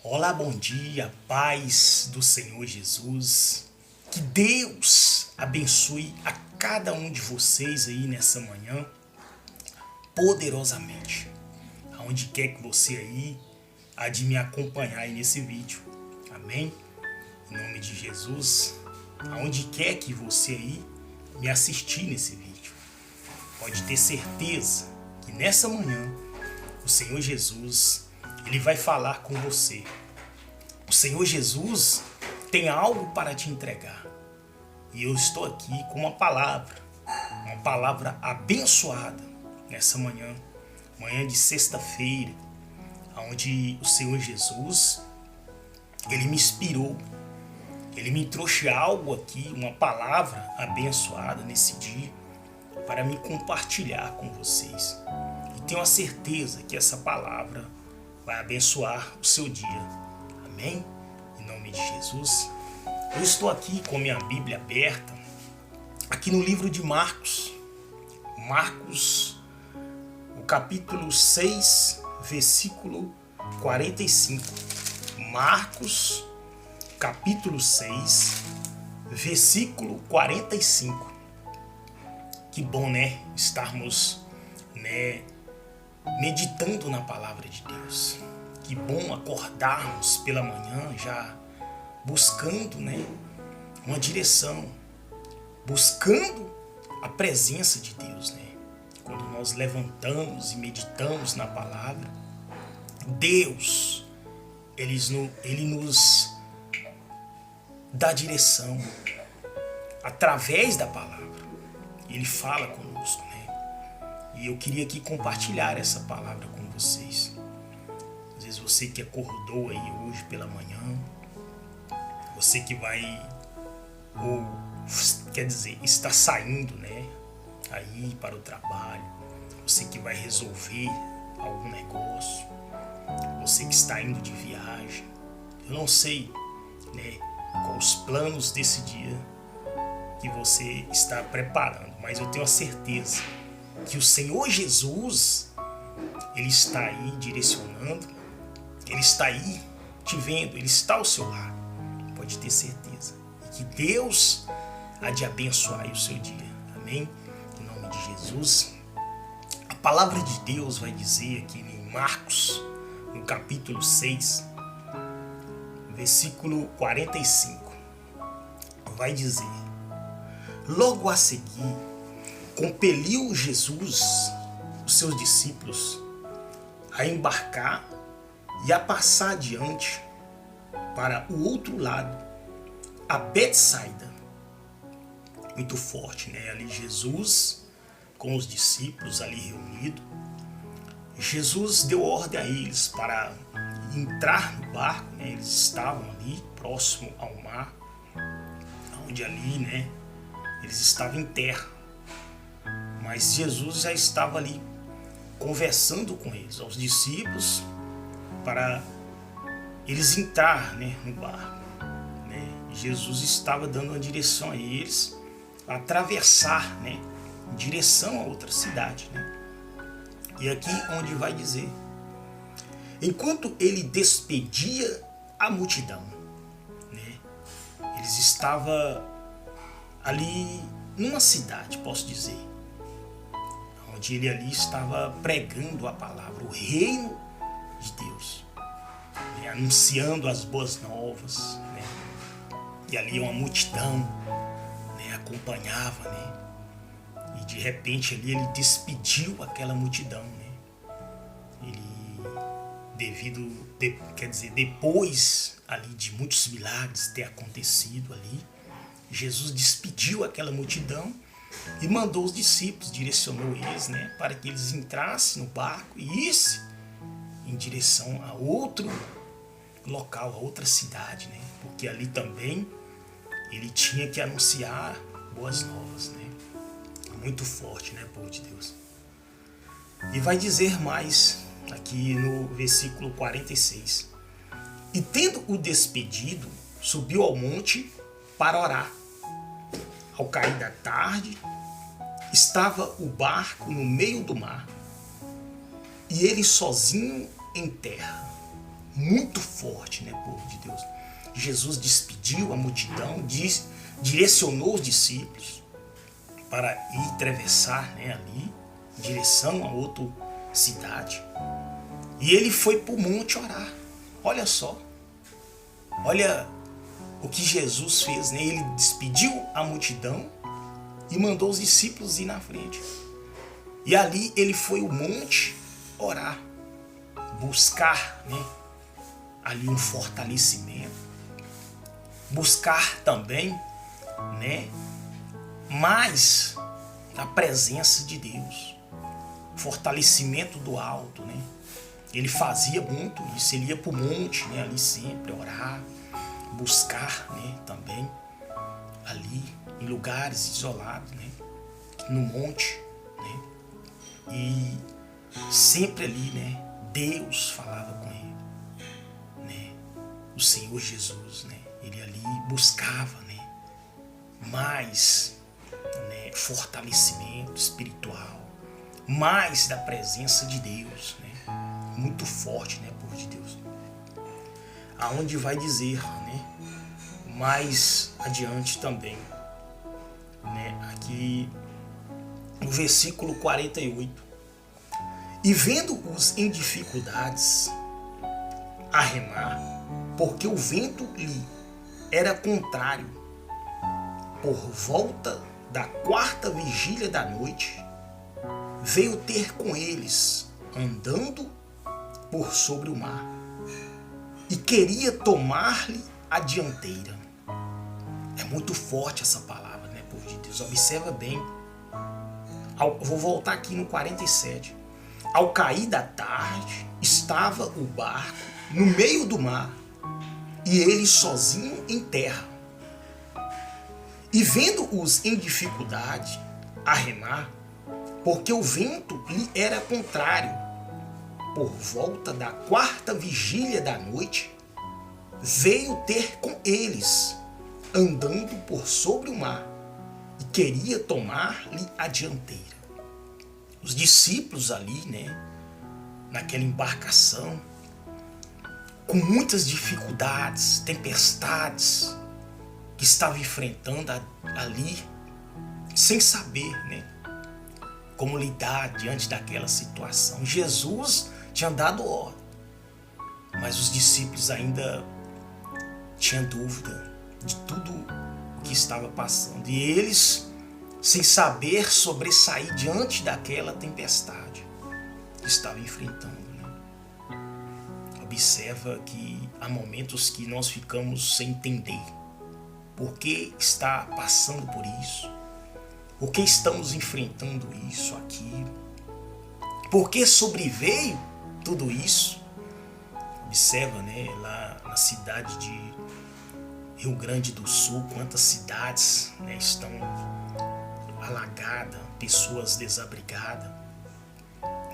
Olá, bom dia, paz do Senhor Jesus. Que Deus abençoe a cada um de vocês aí nessa manhã, poderosamente. Aonde quer que você aí há de me acompanhar aí nesse vídeo. Amém? Em nome de Jesus. Aonde quer que você aí me assistir nesse vídeo. Pode ter certeza que nessa manhã o Senhor Jesus, Ele vai falar com você. O Senhor Jesus tem algo para te entregar. E eu estou aqui com uma palavra abençoada nessa manhã, manhã de sexta-feira, onde o Senhor Jesus, Ele me inspirou, Ele me trouxe algo aqui, uma palavra abençoada nesse dia, para me compartilhar com vocês. E tenho a certeza que essa palavra vai abençoar o seu dia. Amém? Em nome de Jesus. Eu estou aqui com minha Bíblia aberta, aqui no livro de Marcos. Marcos, o capítulo 6, versículo 45. Marcos, capítulo 6, versículo 45. Que bom, né? Estarmos, meditando na palavra de Deus. Que bom acordarmos pela manhã já buscando, uma direção, buscando a presença de Deus, Quando nós levantamos e meditamos na palavra, Deus, Ele nos dá direção através da palavra. Ele fala conosco, E eu queria aqui compartilhar essa palavra com vocês. Às vezes você que acordou aí hoje pela manhã, você que vai, ou quer dizer, está saindo, aí para o trabalho, você que vai resolver algum negócio, você que está indo de viagem, eu não sei, quais os planos desse dia que você está preparando, mas eu tenho a certeza que o Senhor Jesus, Ele está aí direcionando, Ele está aí te vendo, Ele está ao seu lado. Pode ter certeza. E que Deus há de abençoar o seu dia. Amém? Em nome de Jesus. A palavra de Deus vai dizer aqui em Marcos, no capítulo 6, versículo 45. Vai dizer: logo a seguir, compeliu Jesus os seus discípulos a embarcar e a passar adiante para o outro lado, a Betsaida. Muito forte, Ali Jesus com os discípulos ali reunidos. Jesus deu ordem a eles para entrar no barco, Eles estavam ali próximo ao mar, onde ali, eles estavam em terra. Mas Jesus já estava ali conversando com eles, aos discípulos, para eles entrar, no barco. Jesus estava dando uma direção a eles, a atravessar, em direção a outra cidade. E aqui onde vai dizer: enquanto ele despedia a multidão, eles estavam ali numa cidade, posso dizer, onde ele ali estava pregando a palavra, o reino de Deus, anunciando as boas novas, e ali uma multidão, acompanhava, e de repente ali ele despediu aquela multidão, depois ali de muitos milagres ter acontecido ali, Jesus despediu aquela multidão e mandou os discípulos, direcionou eles, para que eles entrassem no barco e issem em direção a outro local, a outra cidade, porque ali também ele tinha que anunciar boas novas, Muito forte, povo de Deus. E vai dizer mais aqui no versículo 46. E tendo o despedido, subiu ao monte para orar. Ao cair da tarde, estava o barco no meio do mar, e ele sozinho em terra. muito forte, né, povo de Deus. Jesus despediu a multidão, direcionou os discípulos para ir atravessar, né, ali, em direção a outra cidade. E ele foi para o monte orar. Olha só. Olha o que Jesus fez, né? Ele despediu a multidão e mandou os discípulos ir na frente. E ali ele foi ao monte orar, buscar, né, ali um fortalecimento, buscar também, né, mais a presença de Deus, fortalecimento do alto, né? Ele fazia muito isso, ele ia para o monte, né, ali sempre orar, buscar, né, também ali em lugares isolados, né, no monte, né, e sempre ali, né, Deus falava com ele, né, o Senhor Jesus, né, ele ali buscava, né, mais, né, fortalecimento espiritual, mais da presença de Deus, né, muito forte, né, povo de Deus. Aonde vai dizer, né, mais adiante também, né, aqui no versículo 48. E vendo-os em dificuldades a remar, porque o vento lhe era contrário, por volta da 4ª vigília da noite, veio ter com eles, andando por sobre o mar, e queria tomar-lhe a dianteira. É muito forte essa palavra, né, povo de Deus? Observa bem. Vou voltar aqui no 47. Ao cair da tarde, estava o barco no meio do mar, e ele sozinho em terra. E vendo-os em dificuldade a remar, porque o vento lhe era contrário, por volta da 4ª vigília da noite, veio ter com eles, andando por sobre o mar, e queria tomar-lhe a dianteira. Os discípulos ali, né, naquela embarcação, com muitas dificuldades, tempestades, que estavam enfrentando ali, sem saber, né, como lidar diante daquela situação. Jesus tinha dado ordem, mas os discípulos ainda tinham dúvida de tudo o que estava passando. E eles, sem saber sobressair diante daquela tempestade que estava enfrentando, né? Observa que há momentos que nós ficamos sem entender por que está passando por isso, por que estamos enfrentando isso, aquilo, por que sobreveio tudo isso. Observa, né, lá na cidade de Rio Grande do Sul, quantas cidades, né, estão alagadas, pessoas desabrigadas,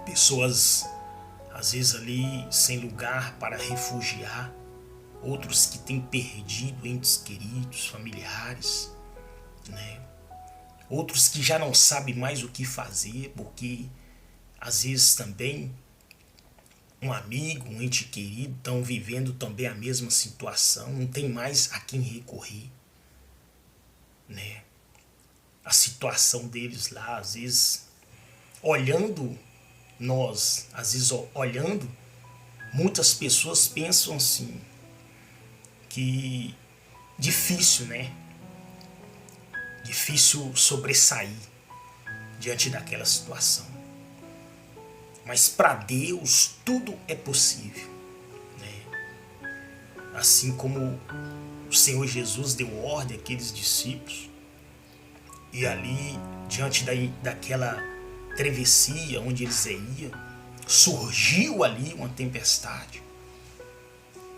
pessoas às vezes ali sem lugar para refugiar, outros que têm perdido entes queridos, familiares, né? Outros que já não sabem mais o que fazer, porque às vezes também um amigo, um ente querido estão vivendo também a mesma situação, não tem mais a quem recorrer, né? A situação deles lá, às vezes, olhando nós, às vezes olhando, muitas pessoas pensam assim, que difícil, né? Difícil sobressair diante daquela situação. Mas para Deus tudo é possível, né? Assim como o Senhor Jesus deu ordem àqueles discípulos, e ali, diante daquela travessia onde eles iam, surgiu ali uma tempestade.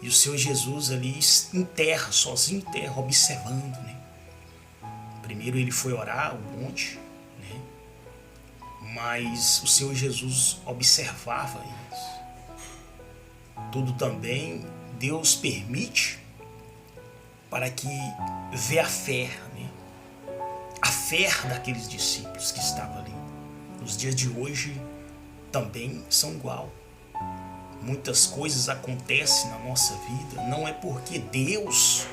E o Senhor Jesus ali em terra, sozinho em terra, observando, né? Primeiro ele foi orar ao monte, né? Mas o Senhor Jesus observava eles. Tudo também Deus permite para que vê a fé, né? A fé daqueles discípulos que estavam ali. Nos dias de hoje também são igual. muitas coisas acontecem na nossa vida, não é porque Deus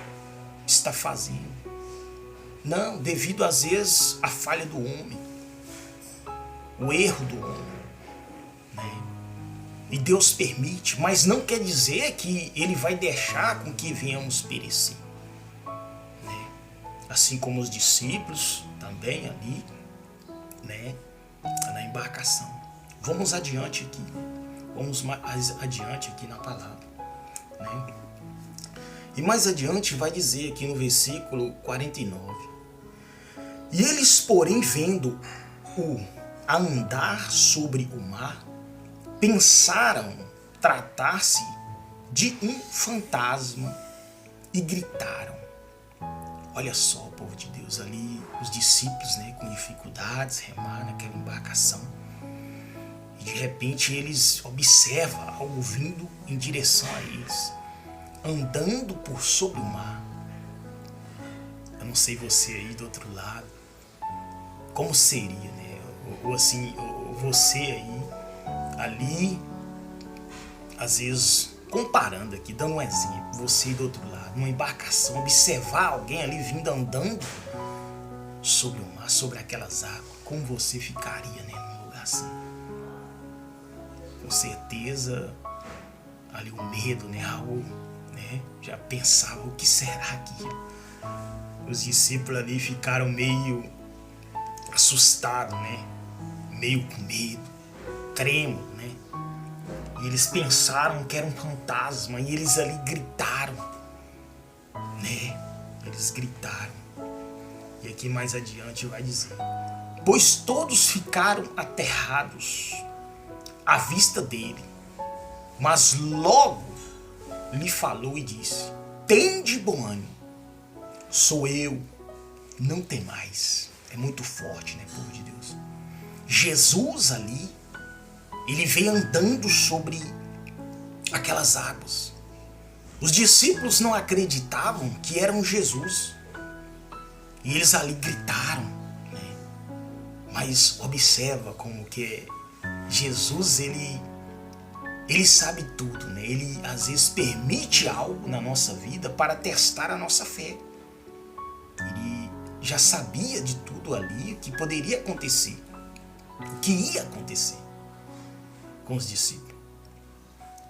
está fazendo. Não, devido às vezes à falha do homem, o erro do homem, né? E Deus permite, mas não quer dizer que Ele vai deixar com que venhamos perecer, né? Assim como os discípulos também ali, né? Na embarcação. Vamos adiante aqui, vamos mais adiante aqui na palavra, né? E mais adiante vai dizer aqui no versículo 49: E eles, porém, vendo-o andar sobre o mar, pensaram tratar-se de um fantasma e gritaram. Olha só, povo de Deus, ali os discípulos, né, com dificuldades, remar naquela embarcação. E de repente eles observam algo vindo em direção a eles, andando por sobre o mar. Eu não sei você aí do outro lado, como seria, né? Ou assim, você aí, ali, às vezes, comparando aqui, dando um exemplo, você do outro lado, numa embarcação, observar alguém ali vindo andando sobre o mar, sobre aquelas águas, como você ficaria, né, num lugar assim? Com certeza, ali o medo, né, Raul, né, já pensava, o que será aquilo? Os discípulos ali ficaram meio assustados, né, meio com medo, trêmulo, né? E eles pensaram que era um fantasma e eles ali gritaram, né? Eles gritaram. E aqui mais adiante vai dizer: Pois todos ficaram aterrados à vista dele, mas logo lhe falou e disse: Tende bom ânimo, sou eu, não temais. É muito forte, né, povo de Deus? Jesus ali, ele veio andando sobre aquelas águas. Os discípulos não acreditavam que era um Jesus. E eles ali gritaram, né? Mas observa como que Jesus, ele sabe tudo, né? Ele às vezes permite algo na nossa vida para testar a nossa fé. Ele já sabia de tudo ali, o que poderia acontecer, o que ia acontecer com os discípulos.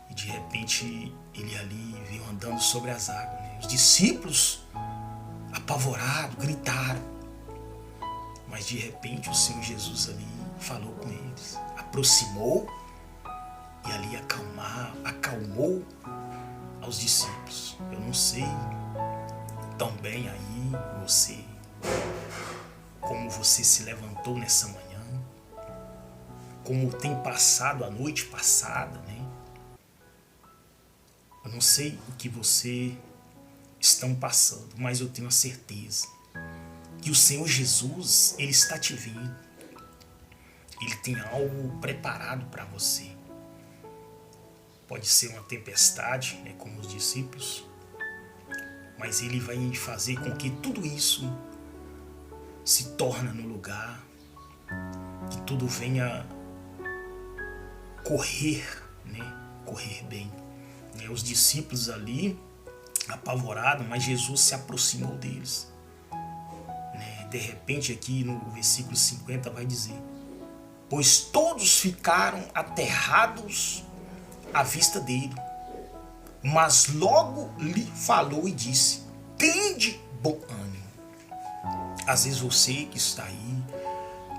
E de repente ele ali veio andando sobre as águas, né? Os discípulos, apavorados, gritaram. Mas de repente o Senhor Jesus ali falou com eles, aproximou e ali acalmou aos discípulos. Eu não sei também aí você, como você se levantou nessa manhã, como tem passado a noite passada, né? Eu não sei o que você estão passando, mas eu tenho a certeza que o Senhor Jesus, ele está te vendo. Ele tem algo preparado para você. Pode ser uma tempestade, né, como os discípulos, mas ele vai fazer com que tudo isso se torne no lugar, que tudo venha correr, né, correr bem. Os discípulos ali apavorados, mas Jesus se aproximou deles. De repente aqui no versículo 50 vai dizer: Pois todos ficaram aterrados à vista dele, mas logo lhe falou e disse: Tende bom ânimo. Às vezes você que está aí,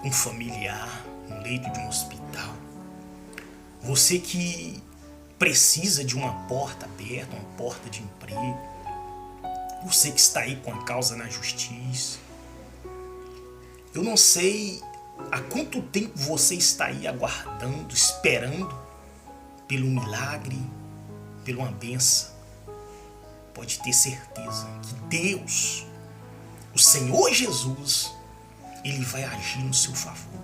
um familiar, no leito de um hospital, você que precisa de uma porta aberta, uma porta de emprego, você que está aí com a causa na justiça, eu não sei há quanto tempo você está aí aguardando, esperando pelo milagre, pela uma bênção. Pode ter certeza que Deus, o Senhor Jesus, ele vai agir no seu favor.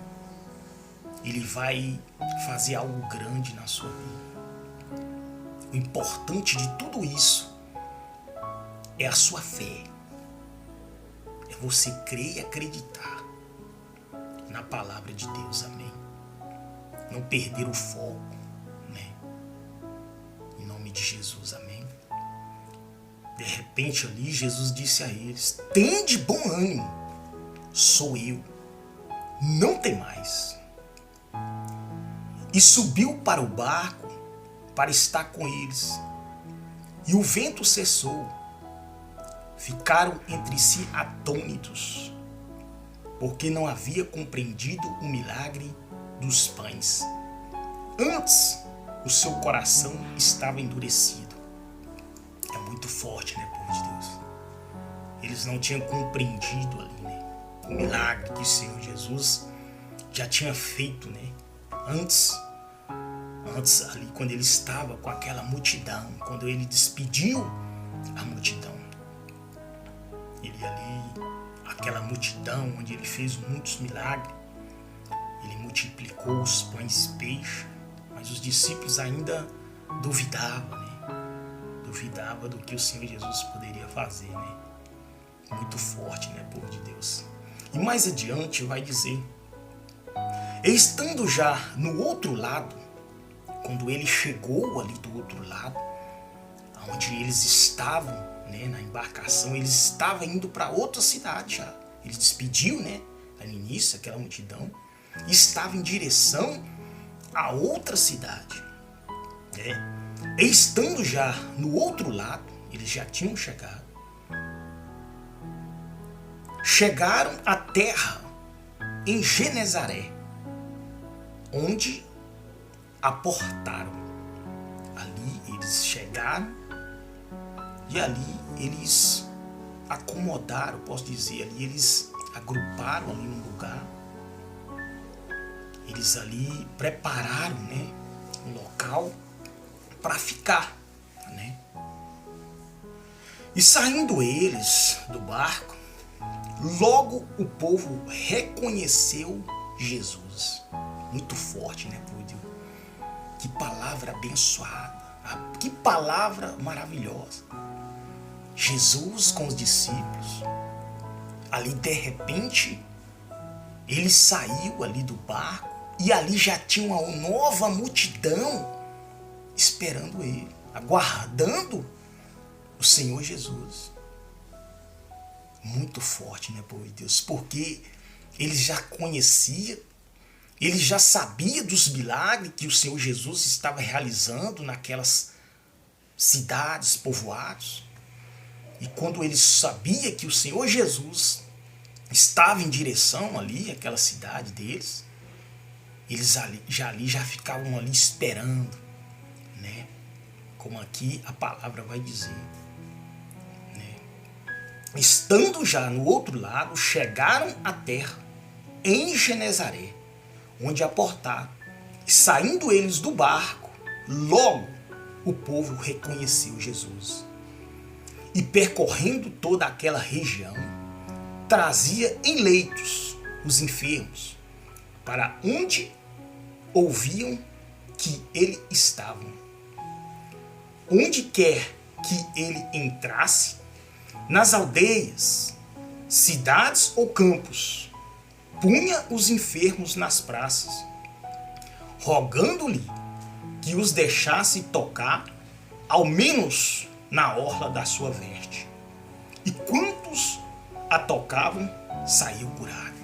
Ele vai fazer algo grande na sua vida. O importante de tudo isso é a sua fé. É você crer e acreditar na palavra de Deus, amém? Não perder o foco, né? nome de Jesus, amém. De repente ali Jesus disse a eles: tende bom ânimo, sou eu, não temais. E subiu para o barco para estar com eles. E o vento cessou. Ficaram entre si atônitos, porque não havia compreendido o milagre dos pães. Antes, o seu coração estava endurecido. É muito forte, né, povo de Deus? Eles não tinham compreendido ali, né, o milagre que o Senhor Jesus já tinha feito, né? Antes ali, quando ele estava com aquela multidão, quando ele despediu a multidão. Ele ali, aquela multidão onde ele fez muitos milagres, ele multiplicou os pães e peixes, mas os discípulos ainda duvidavam, né? Duvidavam do que o Senhor Jesus poderia fazer, né? Muito forte, né, povo de Deus? E mais adiante vai dizer: estando já no outro lado, quando ele chegou ali do outro lado, onde eles estavam, né, na embarcação, eles estavam indo para outra cidade já. Ele despediu, né, no início, aquela multidão, e estava em direção a outra cidade. Né? E estando já no outro lado, eles já tinham chegado. Chegaram à terra em Genezaré, onde aportaram. Ali eles chegaram e ali eles acomodaram, posso dizer, ali eles agruparam ali num lugar. Eles ali prepararam, né, um local para ficar, né? E saindo eles do barco, logo o povo reconheceu Jesus. Muito forte, né, povo? Que palavra abençoada, que palavra maravilhosa. Jesus com os discípulos, ali de repente, ele saiu ali do barco e ali já tinha uma nova multidão esperando ele, aguardando o Senhor Jesus. Muito forte, né, povo de Deus? Porque ele já conhecia, ele já sabia dos milagres que o Senhor Jesus estava realizando naquelas cidades, povoados. E quando ele sabia que o Senhor Jesus estava em direção ali, àquela cidade deles, eles já ficavam ali esperando, né? Como aqui a palavra vai dizer. Né? Estando já no outro lado, chegaram à terra, em Genezaré, onde aportaram. E saindo eles do barco, logo o povo reconheceu Jesus. E percorrendo toda aquela região, trazia em leitos os enfermos, para onde ouviam que ele estava. Onde quer que ele entrasse, nas aldeias, cidades ou campos, punha os enfermos nas praças, rogando-lhe que os deixasse tocar, ao menos na orla da sua veste. E quantos a tocavam, saíam curados.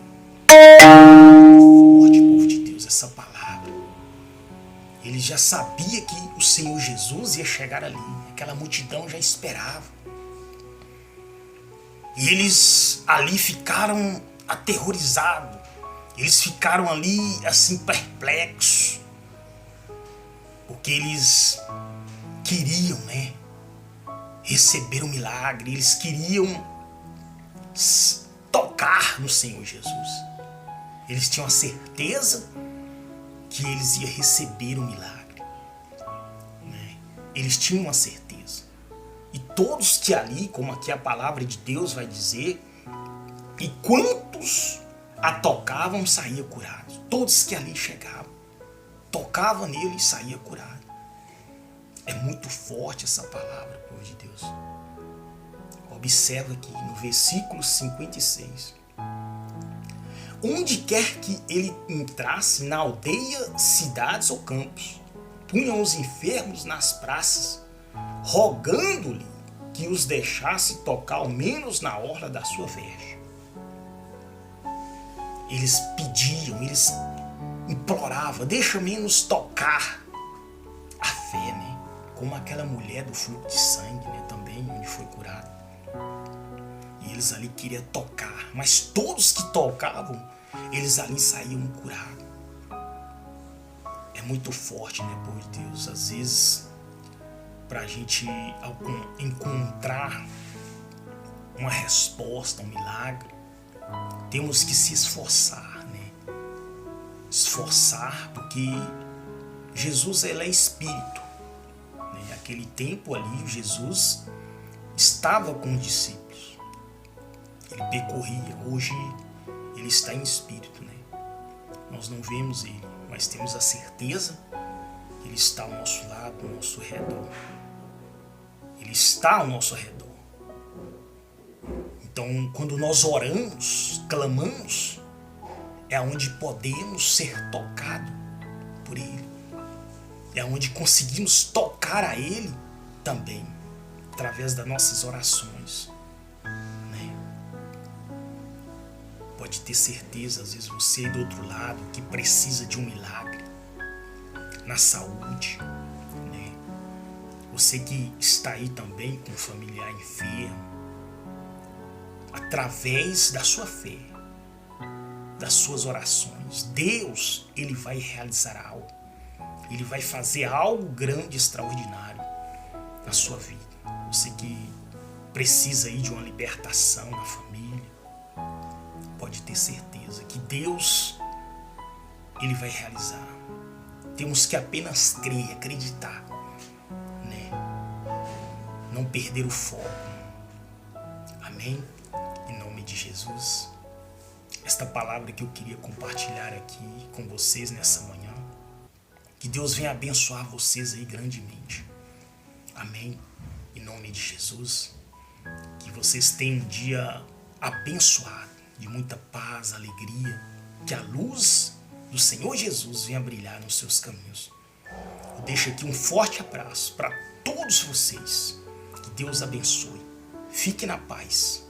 Forte, povo de Deus, essa palavra. Ele já sabia que o Senhor Jesus ia chegar ali. Aquela multidão já esperava. E eles ali ficaram aterrorizados. Eles ficaram ali assim perplexos. Porque eles queriam, né, receber o milagre. Eles queriam tocar no Senhor Jesus. Eles tinham a certeza que eles iam receber o milagre, né? Eles tinham uma certeza. E todos que ali, como aqui a palavra de Deus vai dizer, e quantos a tocavam, saíam curados. Todos que ali chegavam, tocavam nele e saíam curados. É muito forte essa palavra, povo de Deus. Observa aqui no versículo 56. Onde quer que ele entrasse, na aldeia, cidades ou campos, punham os enfermos nas praças, rogando-lhe que os deixasse tocar ao menos na orla da sua veste. Eles pediam, eles imploravam, deixa menos tocar. A fé, né? Como aquela mulher do fluxo de sangue, né? Também, onde foi curado. E eles ali queriam tocar, mas todos que tocavam, eles ali saíam curados. É muito forte, né, povo de Deus? Às vezes, para a gente encontrar uma resposta, um milagre, temos que se esforçar, né? Esforçar, porque Jesus, ele é Espírito. Né? Aquele tempo ali, Jesus estava com os discípulos. Ele percorria. Hoje, ele está em Espírito, né? Nós não vemos ele, mas temos a certeza que ele está ao nosso lado, ao nosso redor. Ele está ao nosso redor. Então, quando nós oramos, clamamos, é onde podemos ser tocados por Ele. É onde conseguimos tocar a Ele também, através das nossas orações. Né? Pode ter certeza, às vezes você do outro lado, que precisa de um milagre na saúde. Né? Você que está aí também com um familiar enfermo, através da sua fé, das suas orações, Deus, ele vai realizar algo. Ele vai fazer algo grande, extraordinário na sua vida. Você que precisa aí de uma libertação na família, pode ter certeza que Deus, ele vai realizar. Temos que apenas crer, acreditar, né? Não perder o foco. Amém? Em nome de Jesus. Esta palavra que eu queria compartilhar aqui com vocês nessa manhã. Que Deus venha abençoar vocês aí grandemente. Amém? Em nome de Jesus. Que vocês tenham um dia abençoado, de muita paz, alegria. Que a luz do Senhor Jesus venha brilhar nos seus caminhos. Eu deixo aqui um forte abraço para todos vocês. Que Deus abençoe. Fique na paz.